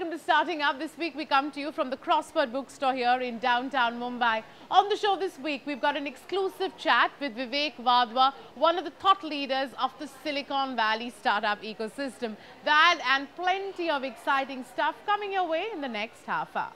welcome to Starting Up. This week we come to you from the Crossword bookstore here in downtown Mumbai. On the show this week, we've got an exclusive chat with Vivek Vadwa, one of the thought leaders of the Silicon Valley startup ecosystem. That and plenty of exciting stuff coming your way in the next half hour.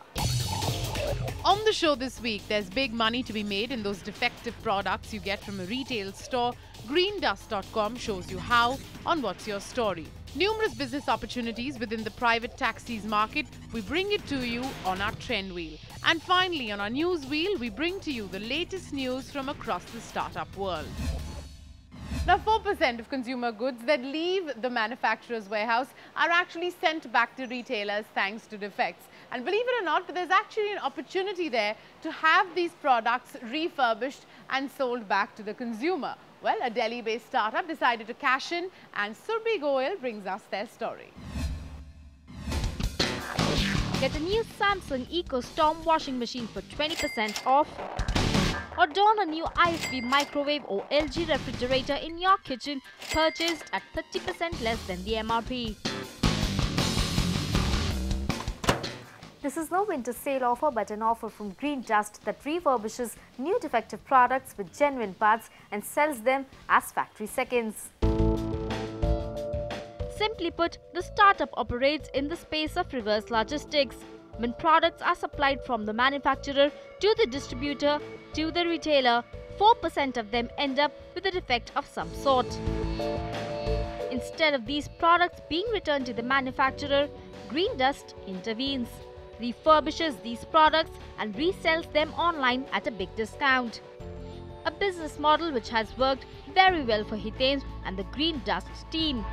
On the show this week, there's big money to be made in those defective products you get from a retail store. Greendust.com shows you how on What's Your Story. Numerous business opportunities within the private taxis market. We bring it to you on our trend wheel. And finally, on our news wheel, we bring to you the latest news from across the startup world. Now, 4% of consumer goods that leave the manufacturer's warehouse are actually sent back to retailers thanks to defects. And believe it or not, there's actually an opportunity there to have these products refurbished and sold back to the consumer. Well, a Delhi-based startup decided to cash in, and Surbhi Goyal brings us their story. Get a new Samsung EcoStorm washing machine for 20% off, or don a new IFB microwave or LG refrigerator in your kitchen purchased at 30% less than the MRP. This is no winter sale offer but an offer from Greendust that refurbishes new defective products with genuine parts and sells them as factory seconds. Simply put, the startup operates in the space of reverse logistics. When products are supplied from the manufacturer to the distributor to the retailer, 4% of them end up with a defect of some sort. Instead of these products being returned to the manufacturer, Greendust intervenes, refurbishes these products and resells them online at a big discount. A business model which has worked very well for Hiten and the Greendust team.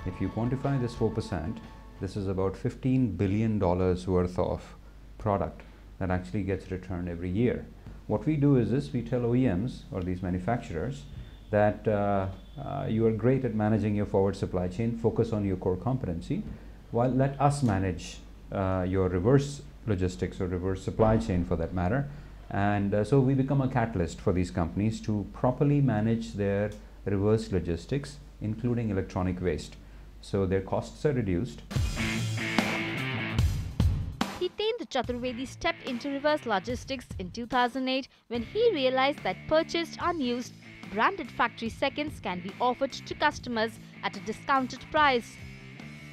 If you quantify this 4%, this is about $15 billion worth of product that actually gets returned every year. What we do is this: we tell OEMs or these manufacturers that you are great at managing your forward supply chain, focus on your core competency, while let us manage your reverse logistics or reverse supply chain for that matter. And so we become a catalyst for these companies to properly manage their reverse logistics, including electronic waste. So their costs are reduced. Hiten Chaturvedi stepped into reverse logistics in 2008 when he realized that purchased unused, branded factory seconds can be offered to customers at a discounted price.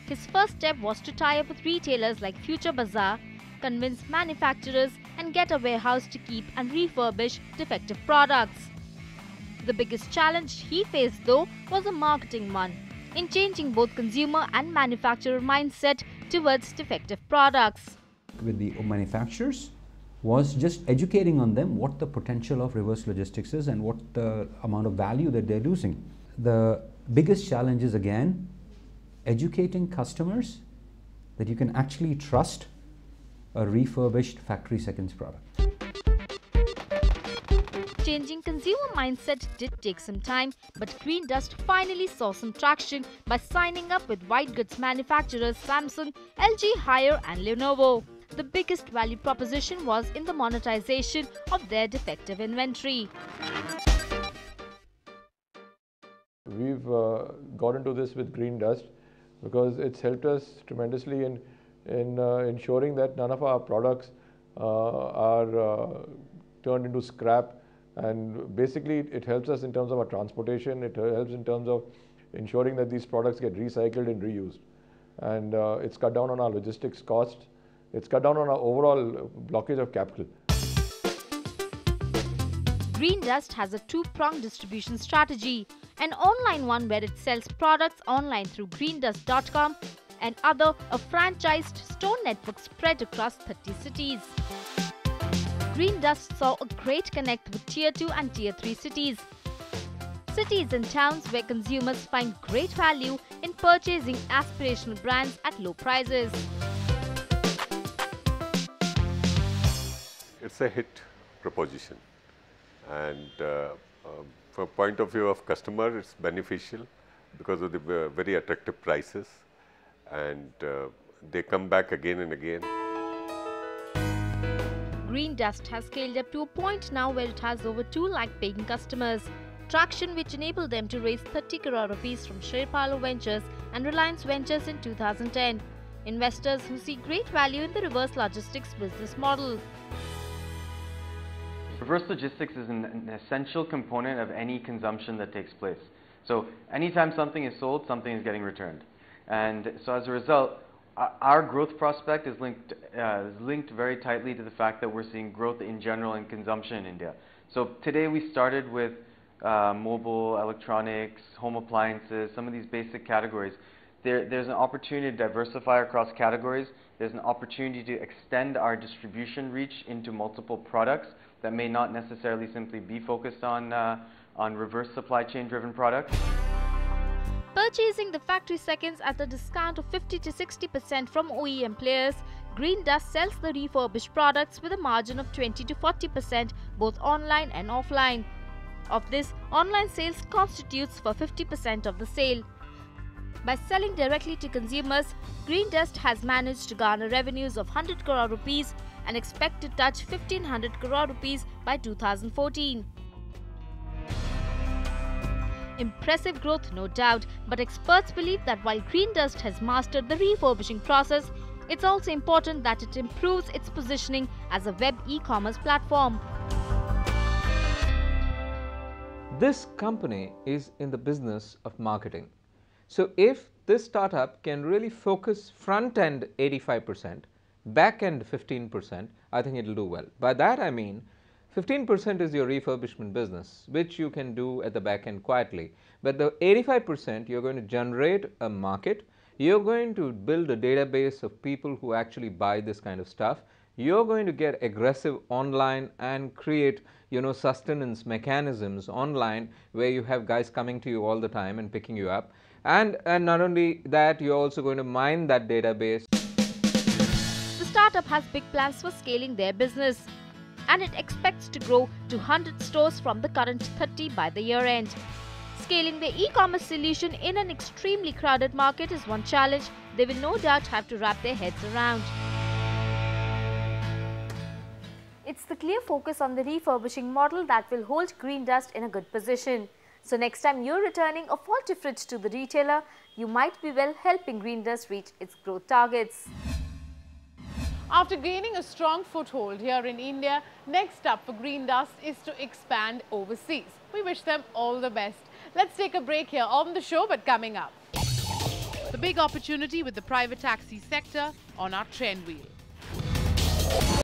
His first step was to tie up with retailers like Future Bazaar, convince manufacturers and get a warehouse to keep and refurbish defective products. The biggest challenge he faced though was a marketing one, in changing both consumer and manufacturer mindset towards defective products. With the manufacturers was just educating on them what the potential of reverse logistics is and what the amount of value that they're losing. The biggest challenge is again educating customers that you can actually trust a refurbished factory seconds product. Changing consumer mindset did take some time, but Greendust finally saw some traction by signing up with white goods manufacturers Samsung, LG, Haier and Lenovo. The biggest value proposition was in the monetization of their defective inventory. We've got into this with Greendust because it's helped us tremendously in ensuring that none of our products are turned into scrap. And basically, it helps us in terms of our transportation. It helps in terms of ensuring that these products get recycled and reused. And it's cut down on our logistics costs. It's cut down on our overall blockage of capital. Greendust has a two-pronged distribution strategy, an online one where it sells products online through greendust.com and other a franchised store network spread across 30 cities. Greendust saw a great connect with Tier 2 and Tier 3 cities. Cities and towns where consumers find great value in purchasing aspirational brands at low prices. It's a hit proposition, and from a point of view of customer, it's beneficial because of the very attractive prices, and they come back again and again. Greendust has scaled up to a point now where it has over 2 lakh paying customers. traction which enabled them to raise 30 crore rupees from Sherpalo Ventures and Reliance Ventures in 2010. Investors who see great value in the reverse logistics business model. Reverse logistics is an essential component of any consumption that takes place. So anytime something is sold, something is getting returned. And so as a result, our growth prospect is linked very tightly to the fact that we're seeing growth in general in consumption in India. So today we started with mobile, electronics, home appliances, some of these basic categories. There's an opportunity to diversify across categories. There's an opportunity to extend our distribution reach into multiple products that may not necessarily simply be focused on reverse supply chain driven products. Purchasing the factory seconds at a discount of 50 to 60% from OEM players, Greendust sells the refurbished products with a margin of 20 to 40% both online and offline. Of this, online sales constitutes for 50% of the sale. By selling directly to consumers, Greendust has managed to garner revenues of 100 crore rupees and expect to touch 1500 crore rupees by 2014. Impressive growth, no doubt, but experts believe that while Greendust has mastered the refurbishing process, it's also important that it improves its positioning as a web e-commerce platform. This company is in the business of marketing. So if this startup can really focus front end 85%, back end 15%, I think it will do well. By that I mean 15% is your refurbishment business, which you can do at the back end quietly. But the 85% you're going to generate a market, you're going to build a database of people who actually buy this kind of stuff. You're going to get aggressive online and create, sustenance mechanisms online where you have guys coming to you all the time and picking you up. And not only that, you're also going to mine that database. The startup has big plans for scaling their business, and it expects to grow to 100 stores from the current 30 by the year end. Scaling the e-commerce solution in an extremely crowded market is one challenge they will no doubt have to wrap their heads around. It's the clear focus on the refurbishing model that will hold Greendust in a good position. So next time you're returning a faulty fridge to the retailer, you might be well helping Greendust reach its growth targets. After gaining a strong foothold here in India, next up for Greendust is to expand overseas. We wish them all the best. Let's take a break here on the show, but coming up, the big opportunity with the private taxi sector on our trend wheel.